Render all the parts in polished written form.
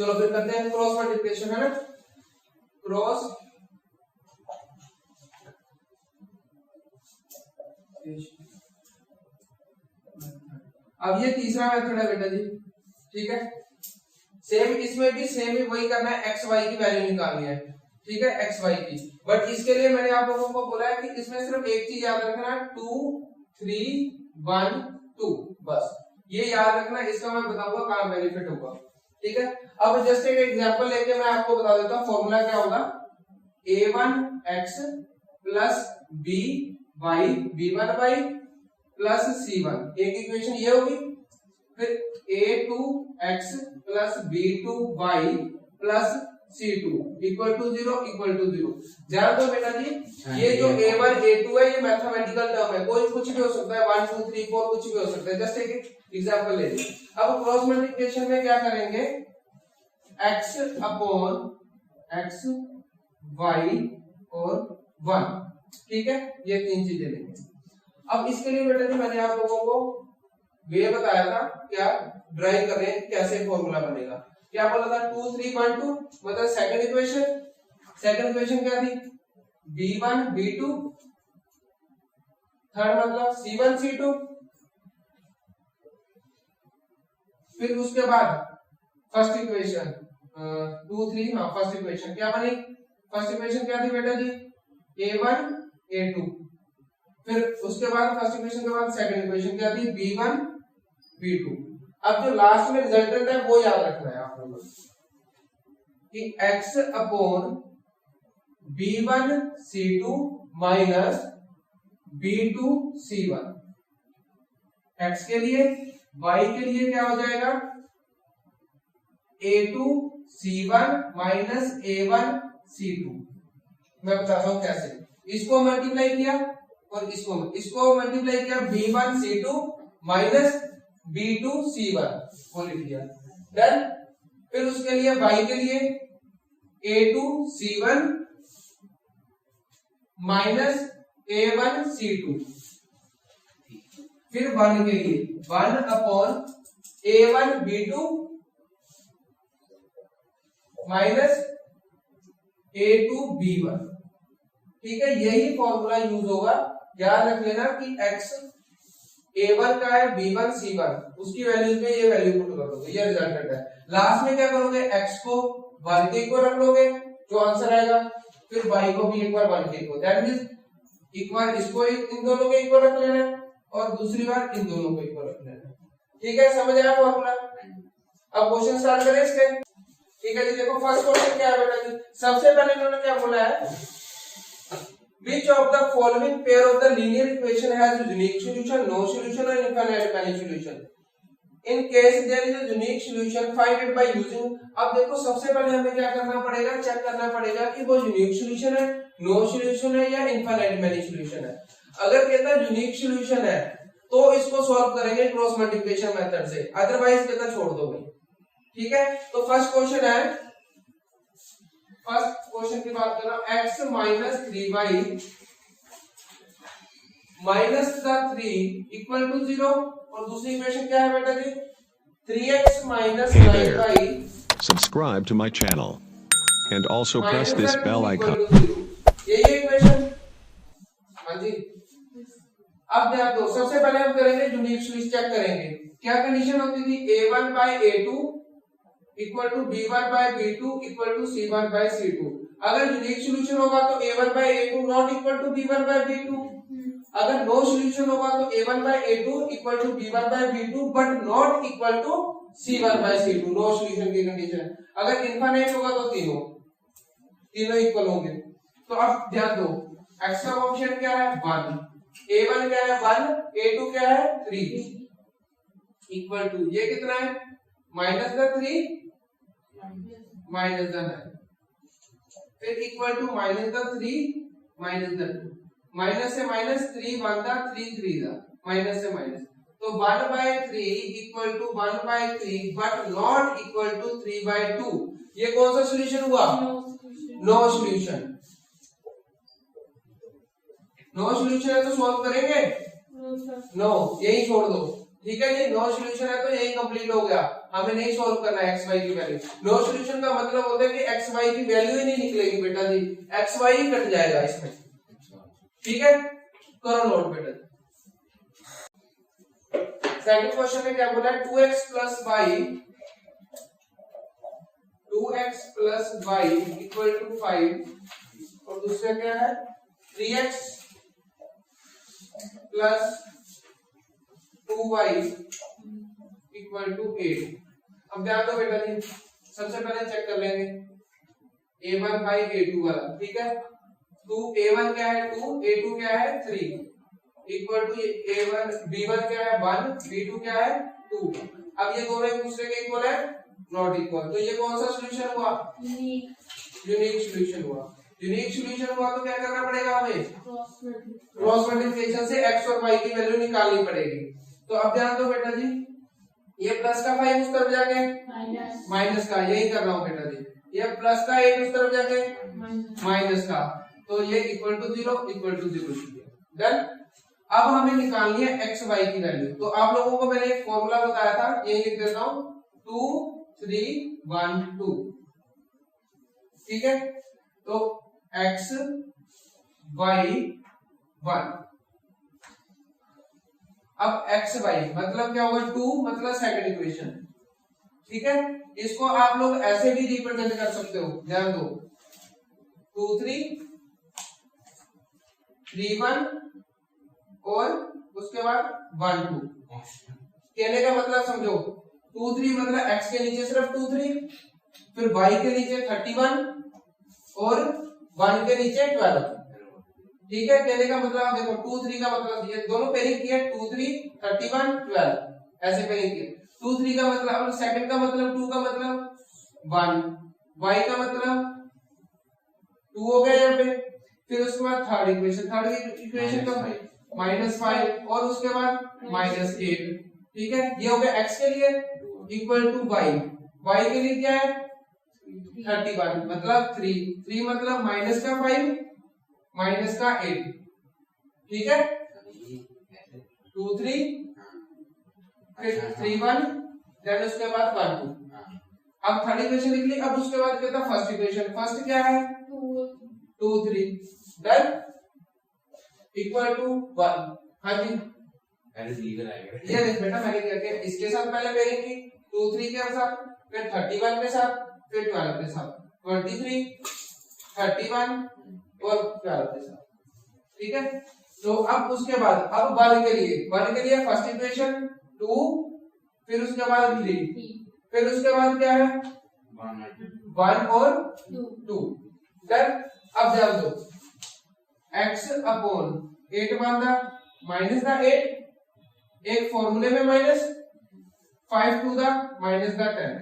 चलो फिर करते हैं क्रॉस मल्टीप्लिकेशन, है ना, क्रॉस अब ये तीसरा मेथड है बेटा जी, ठीक है। सेम इसमें भी सेम ही वही करना है, एक्स वाई की वैल्यू निकालनी है, ठीक है, एक्स वाई की। बट इसके लिए मैंने आप लोगों को बोला है कि इसमें सिर्फ एक चीज याद रखना, 2 3 1 2, बस ये याद रखना, इसका मैं बताऊंगा कहां बेनिफिट होगा, ठीक है। अब जस्ट एक एग्जांपल लेके मैं आपको बता देता हूं फॉर्मूला क्या होगा। a1x plus by b1y plus c1, एक इक्वेशन ये होगी। फिर a2x plus b2y plus c2 equal to 0। ध्यान दो बेटा जी, ये जो a1 a2 है ये मैथमेटिकल टर्म है, कोई कुछ भी हो सकता है, 1 2 3 4 कुछ भी हो सकता है। जस्ट एक एग्जांपल ले लीजिए। अब क्रॉस मल्टीप्लिकेशन में क्या करेंगे, x अपॉन x y और 1, ठीक है, ये तीन चीजें लेंगे। अब इसके लिए बेटा जी मैंने आप लोगों को वे बताया था, क्या ड्राइव कर रहे हैं, कैसे फॉर्मूला बनेगा। क्या बोला था, 2 3 1 2 मतलब सेकंड इक्वेशन क्या थी, b1 b2, थर्ड मतलब c1 c2, फिर उसके बाद फर्स्ट इक्वेशन 2 3, हाँ फर्स्ट इक्वेशन क्या बनी, फर्स्ट इक्वेशन क्या थी बेटा जी, a1 a2, फिर उसके बाद फर्स्ट इक्वेशन के बाद सेकंड इक्वेशन क्या थी, b1 b2। अब जो लास्ट में रिजल्टेंट है वो याद रखना है आप लोगों को कि x upon b1 c2 minus b2 c1, x के लिए, y के लिए क्या हो जाएगा, a2 c1 minus a1 c2। मैं बताता हूं कैसे, इसको मल्टीप्लाई किया और इसको मल्टीप्लाई किया, b1 c2 minus b2 c1 वो लिख दिया, डन। फिर उसके लिए y के लिए a2 c1 minus a1 c2, फिर 1 के लिए 1 upon a1 b2 minus a2 b1, ठीक है। यही फॉर्मूला यूज होगा, याद रख लेना कि x a1 का है b1 c1, उसकी वैल्यूज में ये वैल्यू पुट कर दोगे, ये रिजल्टेंट है। लास्ट में क्या करोगे, x को 1 के इक्वल रख लोगे जो आंसर आएगा, फिर y को भी एक बार 1 के इक्वल, दैट मींस एक बार इसको इन दोनों के इक्वल रख लेना है और दूसरी बार इन दोनों को इक्वल रख लेना है, ठीक है, समझ आया फॉर्मूला। अब क्वेश्चन स्टार्ट करें इसके, ठीक है जी। देखो फर्स्ट क्वेश्चन क्या है बेटा जी, सबसे पहले इन्होंने क्या बोला है, which of the following pair of the linear equation has unique solution, no solution or infinite many solution? In case there is a unique solution, find it by using। अब देखो सबसे पहले हमें क्या करना पड़ेगा, चेक करना पड़ेगा कि वो यूनिक सॉल्यूशन है, नो सॉल्यूशन है या इनफाइनाइट मेनी सॉल्यूशन है। अगर कहता है यूनिक सॉल्यूशन है तो इसको सॉल्व करेंगे क्रॉस मल्टीप्लिकेशन मेथड से, अदरवाइज कहता छोड़ दो भाई, ठीक है। तो फर्स्ट क्वेश्चन है, फर्स्ट क्वेश्चन की बात कर रहा हूं, x minus 3y minus 3 equal to 0, और दूसरी इक्वेशन क्या है बेटा जी, 3x माइनस 9y। Subscribe to my channel and also press this bell icon. ये इक्वेशन, हाँ जी। अब ध्यान दो, सबसे पहले हम करेंगे यूनिक सॉल्यूशन चेक करेंगे। क्या कंडीशन होती थी, a1 by a2 equal to b1 by b2 equal to c1 by c2। अगर यूनिक सॉल्यूशन होगा तो a1 by a2 not equal to b1 by b2, अगर नो सॉल्यूशन होगा तो a1 by a2 equal to b1 by b2 but not equal to c1 by c2, no solution की condition. अगर infinite होगा तो तीनों इक्वल होंगे। तो अब ध्यान दो, x का कोएफिशिएंट क्या है 1, a1 क्या है 1, a2 क्या है 3, इक्वल टू ये कितना है माइनस 3 माइनस 9, फिर equal to minus 3 minus 2, minus से माइनस 3 1 था 3 3 था, माइनस से माइनस, तो 1/3 equal to 1/3 but not equal to 3/2। ये कौन सा सॉल्यूशन हुआ, नो सॉल्यूशन। नो सॉल्यूशन है तो सॉल्व करेंगे, नो, यही छोड़ दो। ठीक है जी, नो सॉल्यूशन है तो यही कंप्लीट हो गया, हमें नहीं सॉल्व करना है एक्स वाई की वैल्यू। नो सॉल्यूशन का मतलब होता है कि एक्स वाई की वैल्यू ही नहीं निकलेगी बेटा जी, एक्स वाई ही कट जाएगा इसमें। ठीक है, करो नोट बेटा। सेकंड क्वेश्चन में क्या बोला है, 2x plus Y equal to 5, और दूसरा क्या है 3x plus 2y equal to 8। अब ध्यान दो बेटा जी, सबसे पहले चेक कर लेंगे a1 बाई a2 वाला। ठीक है, तो a1 क्या है 2, a2 क्या है 3, इक्वल टू a1 b1 क्या है 1, b2 क्या है 2। अब ये दोनों एक दूसरे के इक्वल है, नॉट इक्वल, तो ये कौन सा सॉल्यूशन हुआ, यूनिक सॉल्यूशन हुआ। यूनिक सॉल्यूशन हुआ तो क्या करना पड़ेगा हमें, क्रॉस मल्टीप्लिकेशन से x और y की वैल्यू निकालनी पड़ेगी। तो अब ध्यान दो बेटा जी, ये प्लस का 5 उस तरफ जाके माइनस का, यही कर रहा हूं बेटा जी, ये प्लस का 8 उस तरफ जाके माइनस का, तो ये इक्वल टू 0 डन। अब हमें निकालनी है एक्स वाई की वैल्यू। तो आप लोगों को मैंने एक फॉर्मूला बताया था, यही लिख देता हूं 2 3 1 2। ठीक है, तो एक्स वाई 1, अब एक्स वाई मतलब क्या होगा 2 मतलब सेकंड इक्वेशन। ठीक है, इसको आप लोग ऐसे भी रिप्रेजेंट कर सकते हो, ध्यान दो 2 3 3 1 और उसके बाद 1 2। कहने का मतलब समझो 2 3 मतलब x के नीचे सिर्फ 2 3, फिर y के नीचे 31 और 1 के नीचे 12। ठीक है, कहने का मतलब देखो 2 3 का मतलब ये दोनों पेयरिंग किया 2 3 31 12 ऐसे पेयरिंग किया। 2 3 का मतलब सेकंड का मतलब 2 का मतलब 1, y का मतलब 2 हो गया यहाँ पे। फिर उसके बाद थर्ड इक्वेशन कंप्लीट -5 और उसके बाद -8। ठीक है, ये हो गया x के लिए इक्वल टू y के लिए क्या है 31 मतलब 3 मतलब माइनस का 5 माइनस का 8। ठीक है, 2 3 फिर 3 1 देन उसके बाद 1 2। अब थर्ड इक्वेशन लिख ली। अब उसके बाद क्या था फर्स्ट इक्वेशन, फर्स्ट क्या है 2 3 डन इक्वल टू 1। हाँ जी, ये देख बेटा मैंने क्या किया, इसके साथ पहले पेयरिंग की 2 3 के साथ, फिर 31 के साथ, फिर 12 के साथ, 23 31 और 12 के साथ। ठीक है, तो अब उसके बाद अब 1 के लिए फर्स्ट इक्वेशन 2, फिर उसके बाद 3, फिर उसके बाद क्या है 1 और 2 डन। अब ध्यान दो x अपॉन 8 बांधा माइनस का 8, एक फॉर्मूले में माइनस 5 टू द माइनस का 10।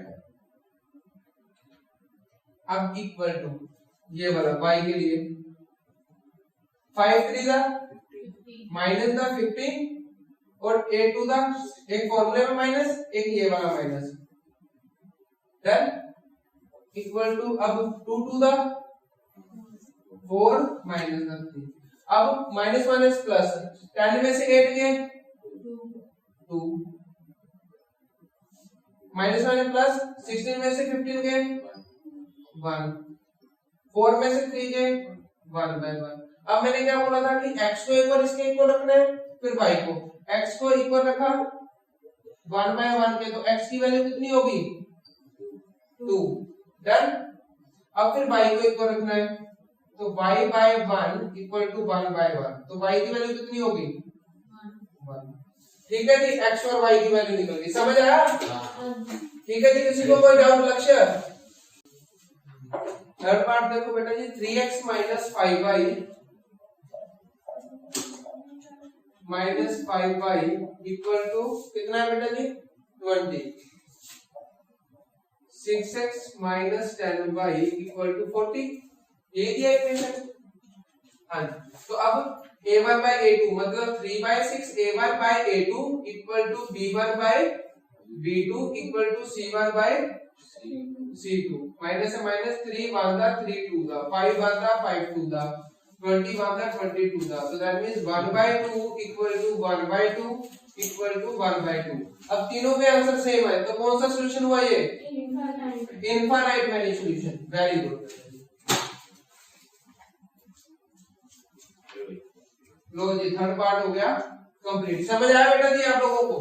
अब इक्वल टू ये वाला y के लिए 5 3 द माइनस द 15 और 8 टू द एक फॉर्मूले में माइनस, एक ये वाला माइनस डन इक्वल टू अब 2 टू द 4 माइनस का 3। अब माइनस माइनस प्लस, 10 में से 8 गए 2, माइनस माइनस प्लस 16 में से 15 गए 1, 4 में से 3 गए 1 बाय 1। अब मैंने क्या बोला था कि x को एक बार इसके इक्वल रखना है, फिर y को x को इक्वल रखा 1 बाय 1 के, तो x की वैल्यू कितनी होगी 2 डन। अब फिर y को इक्वल रखना है, तो y by 1 equal to 1 by 1, तो y की वैल्यू कितनी होगी 1। ठीक है जी, x और y की वैल्यू निकल गई, समझ आया। ठीक है जी, किसी को कोई डाउट लक्ष्य। थर्ड पार्ट देखो बेटा जी 3x minus 5y equal to कितना है बेटा जी 20। 6x minus 10y equal to 40, ये दिया इक्वेशन। हाँ, तो अब a1 by a2 मतलब 3/6 a1 by a2 equal to b1 by b2 equal to c1 by c2। Minus से माइनस 3 1 दा 3 2 दा 5 1 दा 5 2 दा 21 दा 22 दा, so that means 1/2 equal to 1/2 equal to 1/2। अब तीनों के आंसर सेम है, तो कौन सा सोल्यूशन हुआ ये? Infinite many solution. Very good. लो जी, थर्ड पार्ट हो गया कंप्लीट। समझ आया बेटा जी आप लोगों को?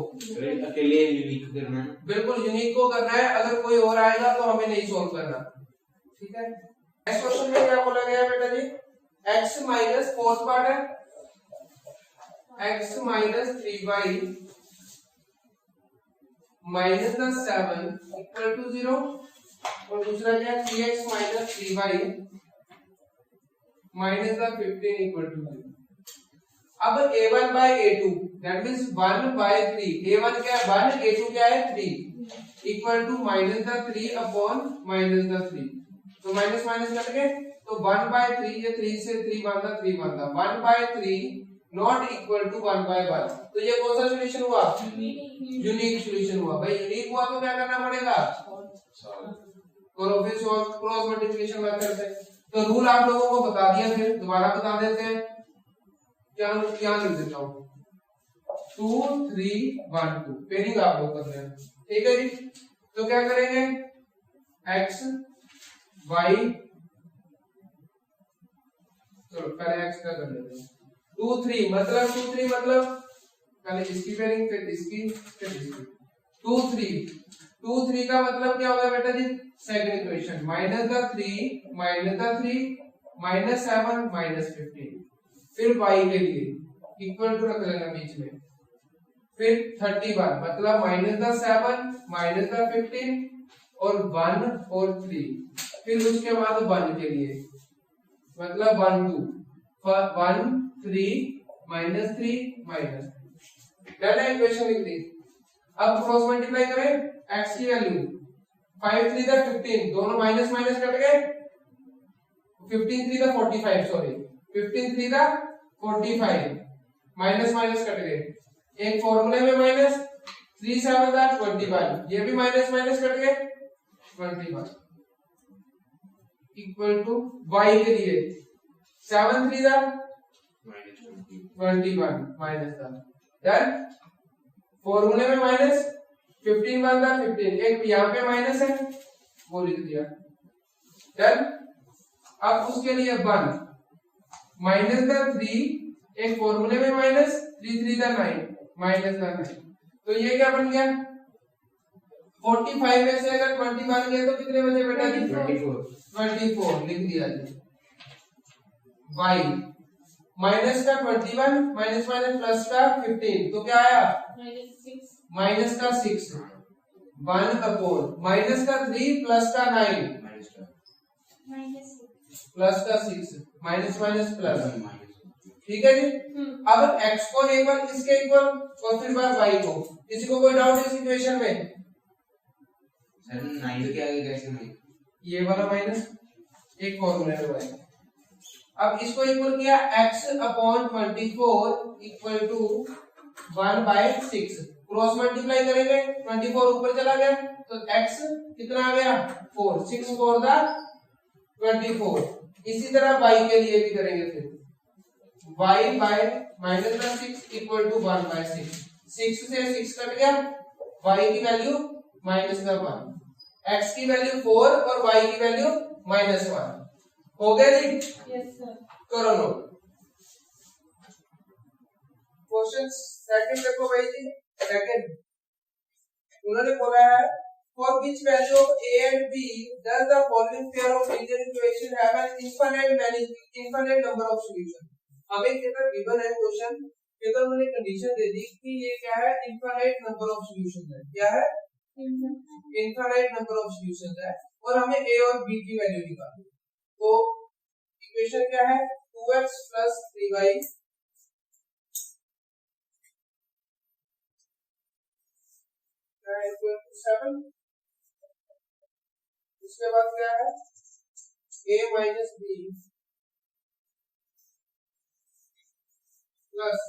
अकेले यूनिक करना है, बिल्कुल यूनिक को करना है, अगर कोई और आएगा तो हमें नहीं सोल्व करना। ठीक है, नेक्स्ट क्वेश्चन में क्या बोला गया बेटा जी? x माइनस फोर्थ पार्ट है x minus 3y minus 7 equal to 0, और दूसरा क्या 3x minus 3y minus 15 equal to 0। अब a1 by a2 that means 1 by 3, a1 क्या है 1, a2 क्या है 3 equal to minus 3 upon minus 3। तो माइनस माइनस कट गए, तो 1 by 3, ये 3 से 3 बनता 3 बनता, 1 by 3 not equal to 1 by 1। तो ये कौन सा सॉल्यूशन हुआ? यूनिक सॉल्यूशन हुआ। भाई यूनिक हुआ तो क्या करना पड़ेगा? करो फिर क्रॉस मल्टीप्लिकेशन मेथड से। तो रूल आप लोगों को बता दिया, फिर दोबारा बता देते हैं। क्या लिख देता हूँ 2 3 1 2, पेयरिंग आप लोग कर रहे हैं। ठीक है जी, तो क्या करेंगे x y, चलो पहले x का कर लेते हैं 2 3 मतलब 2 3 मतलब पहले इसकी पेयरिंग फिर इसकी फिर इसकी 2 3 का मतलब क्या होगा बेटा जी? सेकंड इक्वेशन -3 -7 -15, फिर y के लिए इक्वल टू रख लेना बीच में, फिर 31 मतलब -7 -15 और 1 और 3, फिर उसके बाद 1 के लिए मतलब 1 2 1 3 -3 डन है, इक्वेशन लिख दी। अब क्रॉस मल्टीप्लाई करें x की वैल्यू 5 3 दा 15, दोनों माइनस माइनस कट गए, 15 3 दा 45 सॉरी 15 3 दा 45 माइनस माइनस कट गए, एक फॉर्मूले में माइनस 3 7 दा 21, ये भी माइनस माइनस कट गए 21 इक्वल टू y के लिए 7 3 दा 21 माइनस दा डन। फॉर्मूले में माइनस 15 1 दा 15, एक यहाँ पे माइनस है वो लिख दिया डन। अब उसके लिए 1 माइनस दा 3, एक फॉर्मूले में माइनस 3 3 दा 9 माइनस दा 9, तो ये क्या बन गया 45 में से अगर 20 बन गया तो कितने बचे बेटा जी? 24 लिख दिया जी। y माइनस का 21 माइनस माइनस प्लस का 15, तो क्या आया माइनस का 6 1 अपॉन माइनस का 3 प्लस का 9 प्लस का 6 माइनस माइनस प्लस। ठीक है जी। अब x को एक बार इसके इक्वल और फिर बार y को। किसी को कोई डाउट इस इक्वेशन में? सर 9 के आगे कैसे नहीं? ये वाला माइनस एक फॉर्मूला में y, अब इसको इक्वल किया x upon 24 equal to 1/6, cross multiply करेंगे 24 ऊपर चला गया तो x कितना आ गया 4, 6 4 दा 24। इसी तरह y के लिए भी करेंगे, फिर y बाय -6 इक्वल टू 1/6, 6 से 6 कट गया, y की वैल्यू -1, x की वैल्यू 4 और y की वैल्यू -1। हो गया जी? Yes sir. करो लो क्वेश्चन सेकंड देखो भाई जी। सेकंड उन्होंने बोला है for which value of a and b does the following pair of linear equation have an infinite number of solution। हमें कितना गिवन है क्वेश्चन, फिर उन्होंने कंडीशन दे दी कि ये क्या है इनफाइनाइट नंबर ऑफ सॉल्यूशन है। क्या है? इनफाइनाइट नंबर ऑफ सॉल्यूशन है, और हमें a और b की वैल्यू निकालनी है। तो इक्वेशन क्या है 2x plus 3y equal to 7, उसके बाद क्या है a minus b plus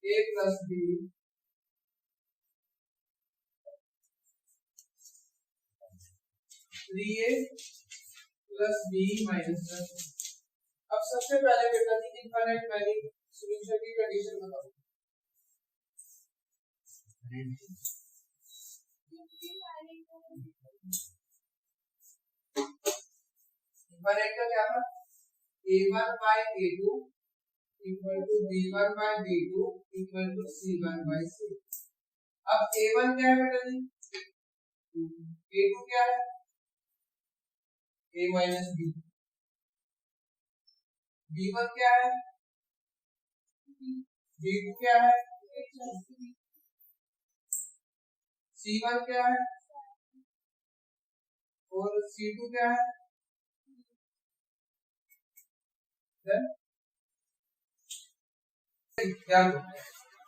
a plus b 3a plus b minus 10। अब सबसे पहले बेटा जी इनफाइनाइट मैनी सॉल्यूशन की कंडीशन बताओ। इंफिनिट का क्या था? a1 by a2 equal to b1 by b2 equal to c1 by c। अब a1 क्या है बेटा जी? a2 क्या है? a minus b। b1 क्या है? b2 क्या है? c1 क्या है? और c2 क्या है?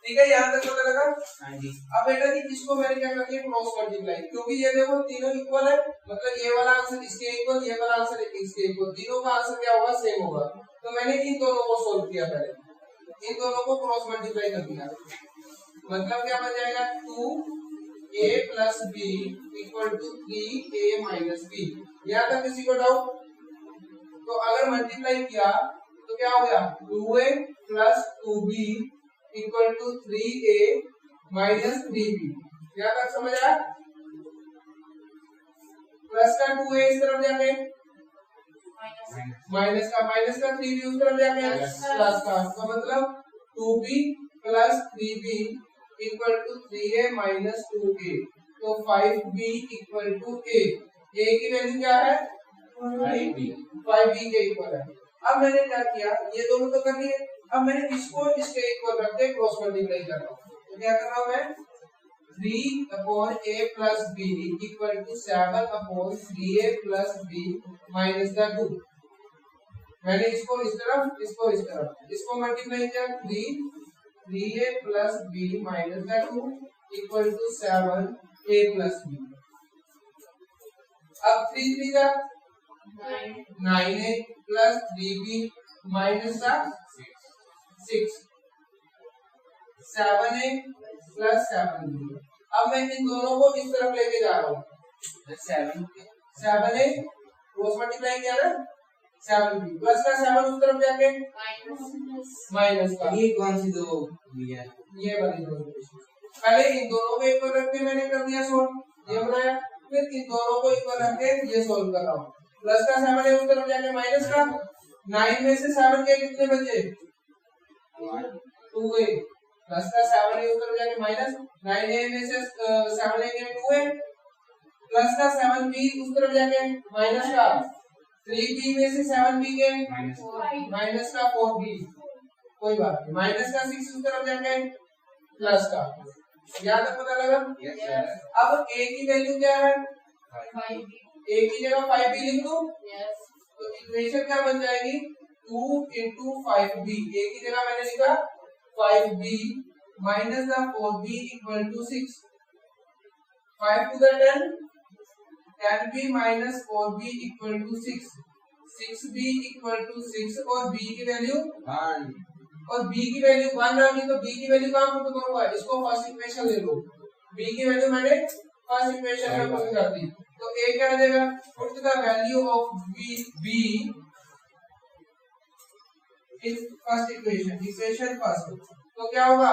ठीक है, यहाँ तक पता लगा? हाँ जी। अब बेटा जी इसको मैंने क्या कर दिया? क्रॉस मल्टीप्लाई, क्योंकि ये देखो तीनों इक्वल है, मतलब ये वाला आंसर इसके इक्वल, ये वाला आंसर इसके इक्वल, तीनों का आंसर क्या होगा? सेम होगा। तो मैंने इन दोनों को सोल्व किया, पहले इन दोनों को क्रॉस मल्टीप्लाई कर दिया, मतलब क्या बन जाएगा? 2a plus b equal to 3a minus b। यहाँ तक किसी को डाउट? तो अगर मल्टीप्लाई किया तो क्या हो गया? 2a plus 2b equal to 3a minus 3b। यहाँ तक समझ आया? प्लस का 2a इस तरफ जाके माइनस का 3b उस तरफ जाके प्लस का, तो मतलब 2b plus 3b equal to 3a minus 2a। तो 5b equal to a। a की वैल्यू क्या है? 5b के इक्वल है। अब मैंने क्या किया? ये दोनों तो कर लिए, अब मैंने इसको इसके इक्वल रख के क्रॉस मल्टीप्लाई कर रहा हूँ। तो क्या कर रहा हूँ मैं? 3 upon a plus b equal to 7 upon 3a plus b minus का 2। मैंने इसको इस तरफ, इसको इस तरफ, इसको मल्टीप्लाई किया 3a plus b माइनस का 2 equal to 7a plus b। अब 3 का 9a plus 3b माइनस का 6, 7a plus 7b। अब मैं इन दोनों को इस तरफ लेके जा रहा हूँ, 7a क्रॉस मल्टीप्लाई किया ना, 7b प्लस का 7 उस तरफ जाके माइनस का। ये कौन सी दो लिया? ये वाली दो। पहले इन दोनों को इक्वल रख के मैंने कर दिया सोल्व, ये बनाया, फिर इन दोनों को इक्वल रख के ये सोल्व कर रहा हूँ। प्लस का 7 है उस तरफ जाके माइनस का, 9 में से 7 के कितने बचे? 2a। प्लस का 7 है उस तरफ जाके माइनस, 9a में से 7 लेंगे 2a, प्लस का 7b उस तरफ जाके माइनस का, 3b में से 7b के माइनस का 4b, कोई बात नहीं, माइनस का 6 उस तरफ जाके प्लस का। यहाँ तक पता लगा? अब a की वैल्यू क्या है? a की जगह 5b लिख दूं, तो इक्वेशन क्या बन जाएगी? 2 into 5b। a की जगह मैंने लिखा 5b माइनस का 4b equal to 6। 5 to the 10, 10b minus 4b equal to 6, 6b equal to 6 और b की वैल्यू 1, और b की वैल्यू 1 आ गई, तो b की वैल्यू कहाँ पुट करूंगा? इसको फर्स्ट इक्वेशन ले लो, b की वैल्यू मैंने फर्स्ट इक्वेशन में पुट कर दी, तो a क्या आ जाएगा? Put the value of b in first equation first, तो क्या होगा?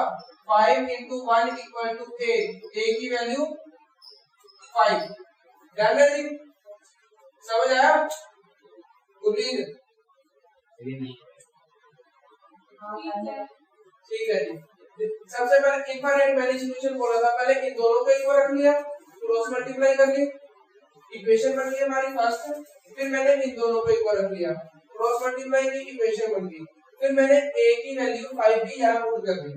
5 into 1 इक्वल टू a की वैल्यू 5। ध्यान है जी? समझ आया? गुरलीन ठीक है जी। सबसे पहले एक बार मैंने इक्वेशन बोला था, पहले इन दोनों को एक बार रख लिया, क्रॉस मल्टीप्लाई कर ली, इक्वेशन बन गई हमारी फर्स्ट। फिर मैंने इन दोनों को एक बार रख लिया, क्रॉस मल्टीप्लाई की, इक्वेशन बन गई। फिर मैंने a की वैल्यू 5b यहाँ पुट कर दी,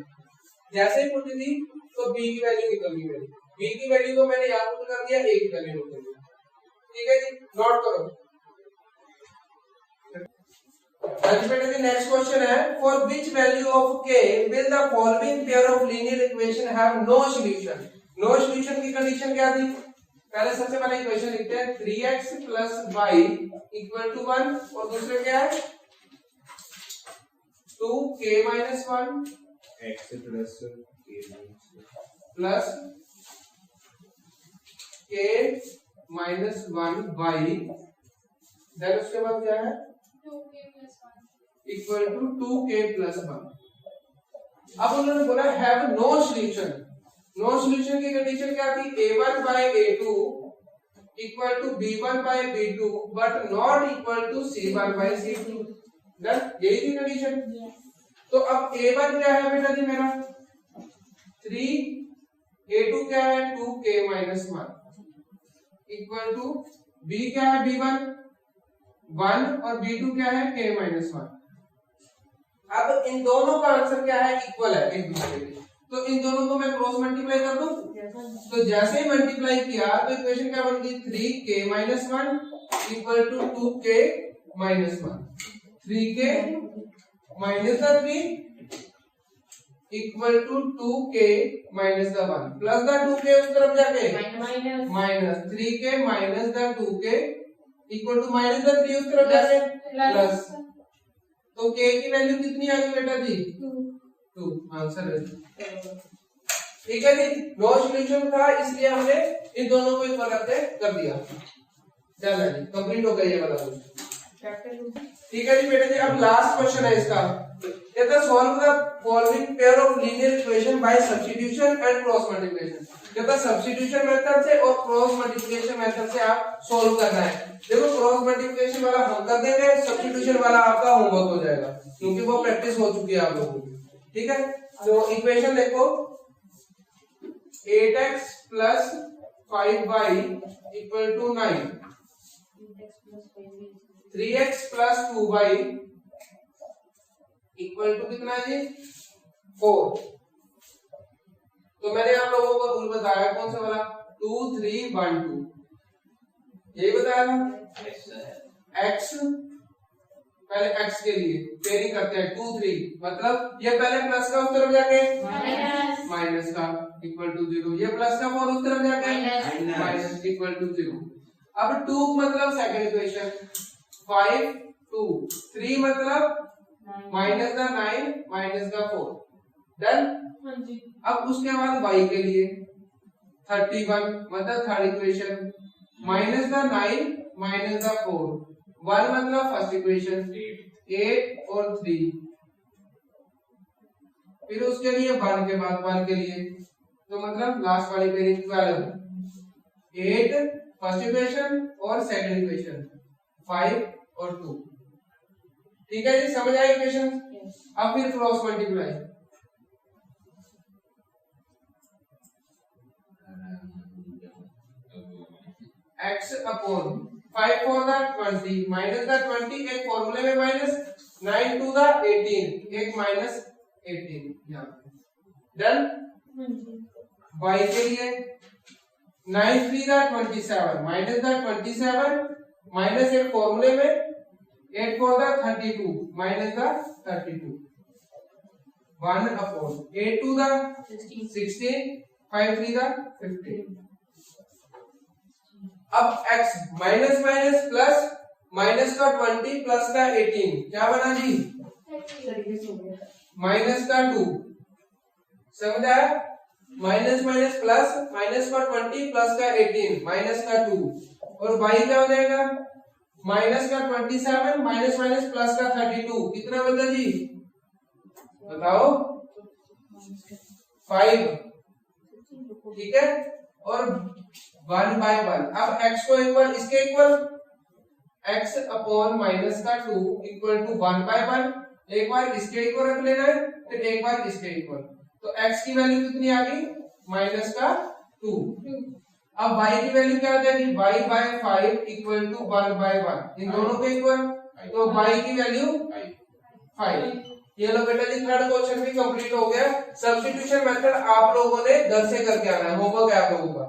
जैसे ही पुट दी तो b की वैल्यू निकल गई मेरी, b की वैल्यू को मैंने यहाँ पुट कर दिया, a की वैल्यू निकल गई। ठीक है जी, नोट करो। नेक्स्ट क्वेश्चन है, for which value of k will the following pair of linear equation have no solution. No solution की कंडीशन क्या थी? पहले सबसे पहले इक्वेशन लिखते हैं 3x plus y equal to 1, और दूसरे क्या है? 2k minus 1 x plus plus k minus 1 y, then उसके बाद क्या है? Equal to 2k plus 1। अब उन्होंने बोला have no solution, no solution की कंडीशन क्या थी, a1 by a2 equal to b1 by b2 but not equal to c1 by c2। Done, यही थी कंडीशन। तो अब a1 क्या है बेटा जी मेरा 3, a2 क्या है 2k minus 1 equal to b क्या है b1 1 और b2 क्या है k minus 1। अब इन दोनों का आंसर क्या है, इक्वल है एक दूसरे के, तो इन दोनों को मैं क्रॉस मल्टीप्लाई कर दूं। तो जैसे ही मल्टीप्लाई किया तो इक्वेशन क्या बन गई 3k minus 1 equal to 2k minus 1। 3k minus the 3 equal to 2k minus the 1 plus the 2k उस तरफ जाके minus 3k minus the 2k equal to minus the 3 उस तरफ जाके प्लस। तो k की वैल्यू कितनी आ गई बेटा जी 2। आंसर है, ठीक है जी। नो सॉल्यूशन था इसलिए हमने इन दोनों को इक्वल रखते कर दिया। चलो जी कंप्लीट हो गया ये वाला क्वेश्चन, ठीक है जी बेटा जी। अब लास्ट क्वेश्चन है इसका, ये था solve the following pair of linear equation by substitution and cross multiplication. ये था सब्स्टिट्यूशन मेथड से और क्रॉस मल्टीप्लिकेशन मेथड से आप सॉल्व करना है। देखो क्रॉस मल्टीप्लिकेशन वाला हम कर देंगे, सब्स्टिट्यूशन वाला आपका होमवर्क हो जाएगा क्योंकि वो प्रैक्टिस हो चुकी है आप लोगों की, ठीक है। तो इक्वेशन देखो 8x plus 5y equal to 9, 3x plus 2y equal to कितना जी 4। तो मैंने आप लोगों को रूल बताया कौन सा वाला 2 3 1 2, यही बताया था। x पहले x के लिए पेयरिंग करते हैं 2 3, मतलब ये पहले प्लस का उस तरफ जाके माइनस का इक्वल टू 0, ये प्लस का और उस तरफ जाके माइनस इक्वल टू 0। अब 2 मतलब सेकंड इक्वेशन 5 2, 3 मतलब माइनस का 9 माइनस का 4। डन। अब उसके बाद y के लिए 31 मतलब थर्ड इक्वेशन माइनस का 9 माइनस का 4, 1 मतलब फर्स्ट इक्वेशन 8 और 3, फिर उसके लिए 1 के बाद 1 के लिए तो मतलब लास्ट वाली पेयरिंग 12 8 फर्स्ट इक्वेशन और सेकंड इक्वेशन 5 और 2, ठीक है जी। समझ आए इक्वेशन। अब फिर cross multiply x upon 5 for the 20 minus का 20 एक फॉर्मूले में माइनस 9 to the 18 एक माइनस 18 यहाँ डन। y के लिए 9 3 the 27 माइनस का 27 माइनस एक फॉर्मूले में 8 for the 32 माइनस का 32 1 अपॉन 8 to the 16 5 3 the 15। अब x minus minus plus minus का 20 प्लस का 18 क्या बना जी माइनस का 2। समझ आया, माइनस माइनस प्लस माइनस का 20 प्लस का 18 माइनस का 2 और y क्या हो जाएगा माइनस का 27 माइनस माइनस प्लस का 32 कितना बचा जी बताओ 5, ठीक है। और 1 by 1 अब x को इक्वल इसके इक्वल x अपॉन माइनस का 2 इक्वल टू 1 by 1, एक बार इसके इक्वल रख लेना है फिर एक बार इसके इक्वल, तो x की वैल्यू कितनी आ गई माइनस का 2। अब y की वैल्यू क्या आ जाएगी y by 5 equal to 1 by 1, इन दोनों के इक्वल तो y की वैल्यू 5। ये लो बेटा जी थर्ड क्वेश्चन भी कंप्लीट हो गया। सब्स्टिट्यूशन मेथड आप लोगों ने घर से करके आना है, होमवर्क है आप लोगों का,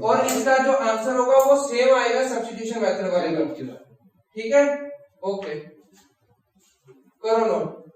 और इसका जो आंसर होगा वो सेम आएगा सब्स्टिट्यूशन मेथड वाले का, ठीक है। ओके करो नोट।